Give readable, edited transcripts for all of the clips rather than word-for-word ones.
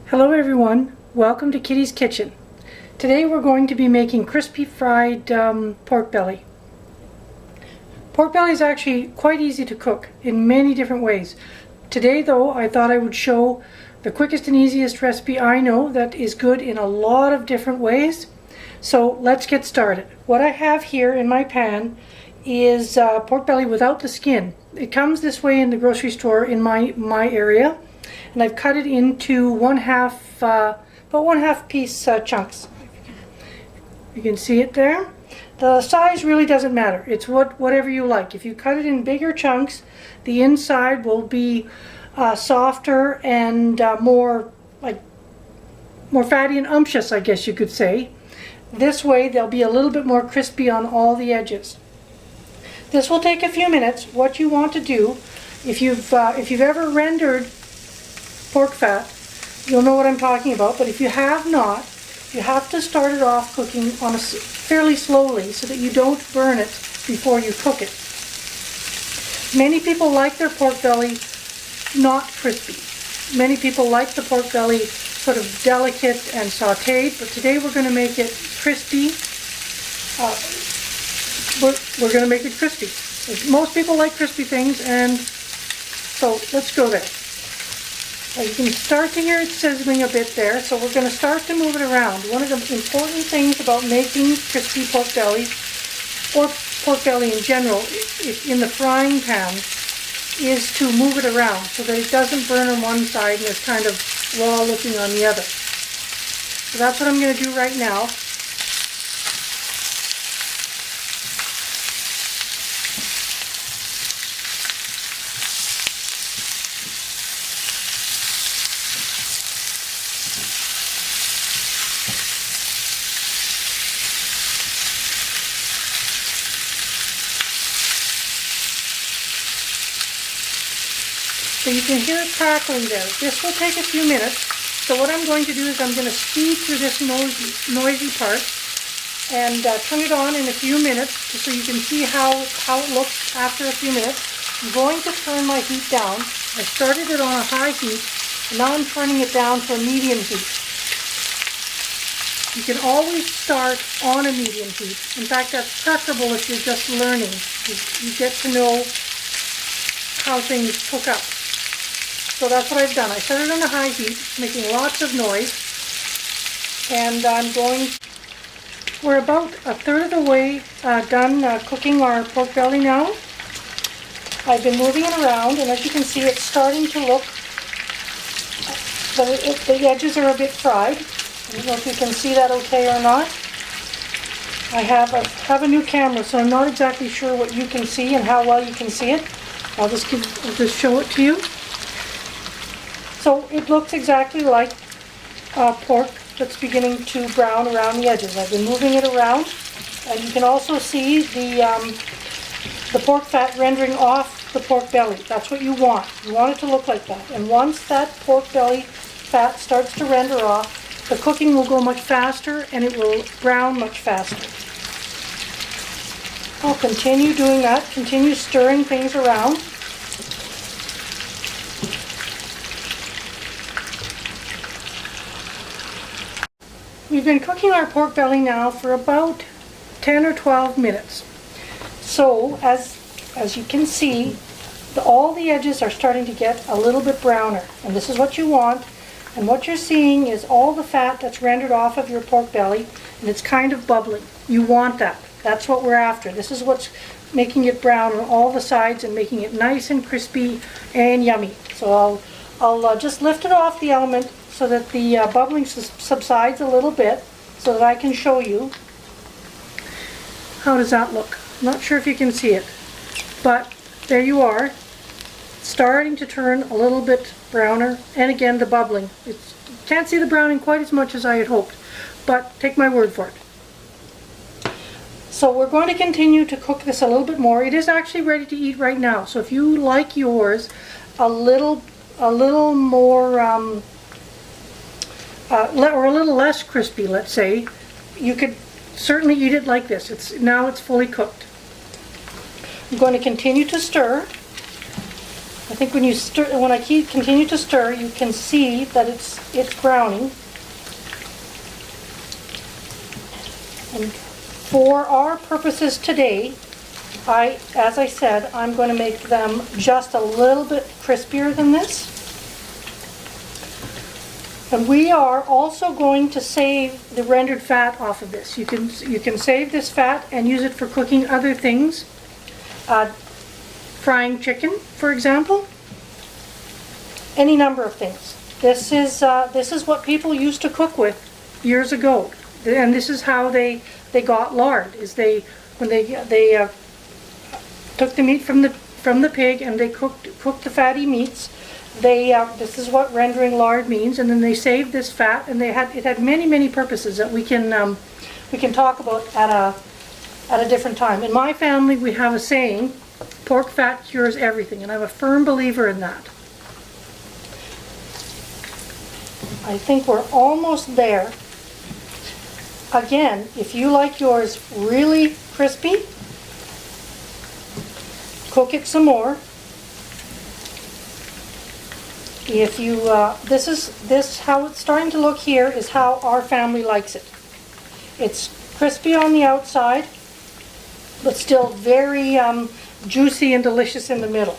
Hello everyone, welcome to Kitty's Kitchen. Today we're going to be making crispy fried pork belly. Pork belly is actually quite easy to cook in many different ways. Today though, I thought I would show the quickest and easiest recipe I know that is good in a lot of different ways. So let's get started. What I have here in my pan is pork belly without the skin. It comes this way in the grocery store in my area. And I've cut it into about one half piece chunks. You can see it there. The size really doesn't matter. It's whatever you like. If you cut it in bigger chunks, the inside will be softer and more fatty and umptious, I guess you could say. This way they'll be a little bit more crispy on all the edges. This will take a few minutes. What you want to do, if you've ever rendered pork fat, you'll know what I'm talking about, but if you have not, you have to start it off cooking on fairly slowly so that you don't burn it before you cook it. Many people like their pork belly not crispy. Many people like the pork belly sort of delicate and sauteed, but today we're going to make it crispy. We're going to make it crispy. Most people like crispy things, and so let's go there. You can start to hear it sizzling a bit there, so we're going to start to move it around. One of the important things about making crispy pork belly, or pork belly in general, in the frying pan, is to move it around so that it doesn't burn on one side and it's kind of raw looking on the other. So that's what I'm going to do right now. So you can hear it crackling there. This will take a few minutes. So what I'm going to do is I'm going to speed through this noisy part and turn it on in a few minutes so you can see how it looks after a few minutes. I'm going to turn my heat down. I started it on a high heat, and now I'm turning it down to a medium heat. You can always start on a medium heat. In fact, that's preferable if you're just learning. You get to know how things cook up. So that's what I've done. I started on a high heat, making lots of noise, and we're about a third of the way done cooking our pork belly now. I've been moving it around, and as you can see, it's starting to look, the edges are a bit fried. I don't know if you can see that okay or not. I have a new camera, so I'm not exactly sure what you can see and how well you can see it. I'll just show it to you. So it looks exactly like pork that's beginning to brown around the edges. I've been moving it around, and you can also see the pork fat rendering off the pork belly. That's what you want. You want it to look like that. And once that pork belly fat starts to render off, the cooking will go much faster and it will brown much faster. I'll continue doing that, continue stirring things around. We've been cooking our pork belly now for about 10 or 12 minutes. So, as you can see, all the edges are starting to get a little bit browner. And this is what you want. And what you're seeing is all the fat that's rendered off of your pork belly, and it's kind of bubbling. You want that. That's what we're after. This is what's making it brown on all the sides and making it nice and crispy and yummy. So I'll just lift it off the element so that the bubbling subsides a little bit so that I can show you. How does that look? I'm not sure if you can see it, but there you are. Starting to turn a little bit browner, and again the bubbling. You can't see the browning quite as much as I had hoped, but take my word for it. So we're going to continue to cook this a little bit more. It is actually ready to eat right now, so if you like yours a little more or a little less crispy, let's say, you could certainly eat it like this. Now it's fully cooked. I'm going to continue to stir. I think when you stir, when I continue to stir, you can see that it's browning. And for our purposes today, as I said, I'm going to make them just a little bit crispier than this. And we are also going to save the rendered fat off of this. You can save this fat and use it for cooking other things. Frying chicken, for example. Any number of things. This is what people used to cook with years ago, and this is how they got lard. When they took the meat from the pig and they cooked the fatty meats. This is what rendering lard means, and then they saved this fat, and it had many purposes that we can talk about at a different time. In my family, we have a saying: pork fat cures everything, and I'm a firm believer in that. I think we're almost there. Again, if you like yours really crispy, cook it some more. If you, this how it's starting to look here is how our family likes it. It's crispy on the outside, but still very juicy and delicious in the middle.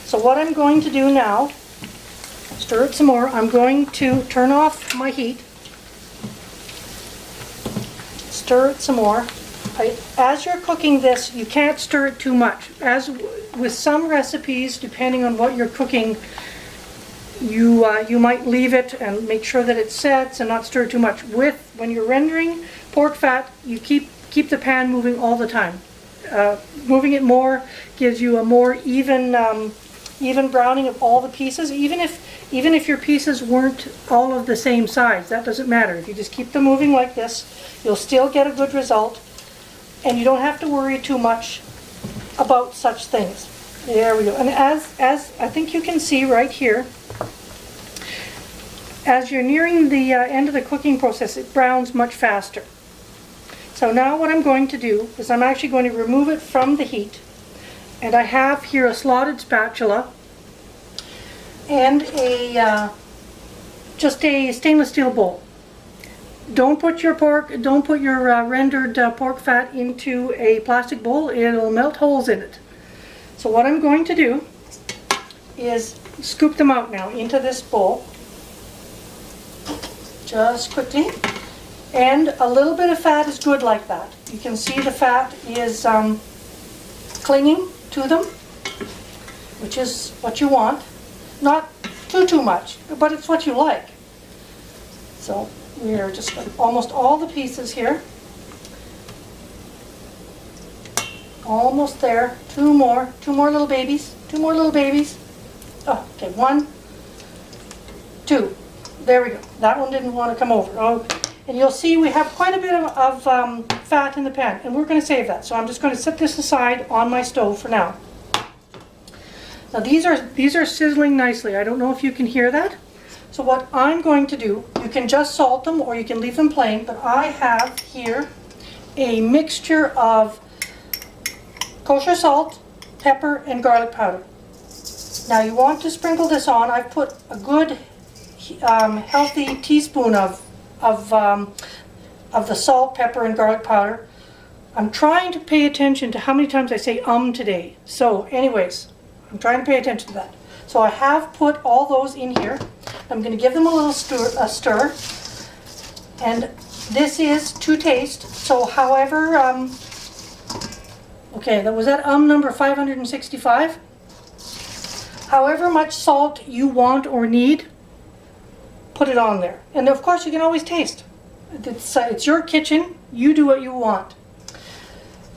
So what I'm going to do now, stir it some more. I'm going to turn off my heat. Stir it some more. As you're cooking this, you can't stir it too much. As with some recipes, depending on what you're cooking, you might leave it and make sure that it sets and not stir too much. When you're rendering pork fat, you keep the pan moving all the time. Moving it more gives you a more even browning of all the pieces. Even if your pieces weren't all of the same size, that doesn't matter. If you just keep them moving like this, you'll still get a good result, and you don't have to worry too much about such things. There we go. And as I think you can see right here, as you're nearing the end of the cooking process, it browns much faster. So now what I'm going to do is I'm actually going to remove it from the heat. And I have here a slotted spatula and just a stainless steel bowl. Don't put your rendered pork fat into a plastic bowl. It'll melt holes in it. So what I'm going to do is scoop them out now into this bowl. Just quickly. And a little bit of fat is good like that. You can see the fat is clinging to them, which is what you want. Not too much, but it's what you like. So we are just almost all the pieces here. Almost there. Two more little babies. Oh, okay, 1, 2. There we go. That one didn't want to come over. Oh, and you'll see we have quite a bit of fat in the pan, and we're going to save that. So I'm just going to set this aside on my stove for now. Now these are sizzling nicely. I don't know if you can hear that. So what I'm going to do, you can just salt them or you can leave them plain, but I have here a mixture of kosher salt, pepper, and garlic powder. Now you want to sprinkle this on. I've put a good healthy teaspoon of the salt, pepper, and garlic powder. I'm trying to pay attention to how many times I say today. So anyways, I'm trying to pay attention to that. So I have put all those in here. I'm going to give them a little stir. And this is to taste. So however, okay, that was at number 565. However much salt you want or need, put it on there. And of course you can always taste. It's your kitchen. You do what you want.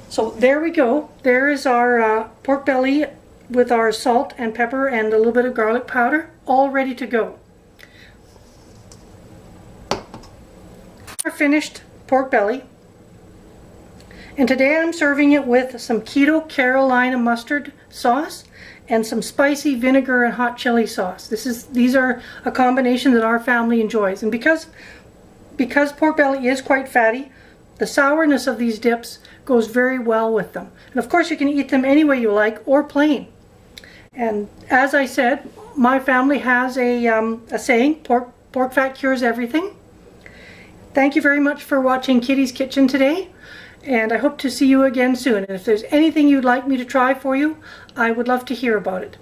So there we go. There is our pork belly with our salt and pepper and a little bit of garlic powder, all ready to go. Our finished pork belly. And today I'm serving it with some Keto Carolina mustard sauce and some spicy vinegar and hot chili sauce. These are a combination that our family enjoys. And because pork belly is quite fatty, the sourness of these dips goes very well with them. And of course you can eat them any way you like or plain. And as I said, my family has a saying, pork fat cures everything. Thank you very much for watching Kitty's Kitchen today, and I hope to see you again soon. And if there's anything you'd like me to try for you, I would love to hear about it.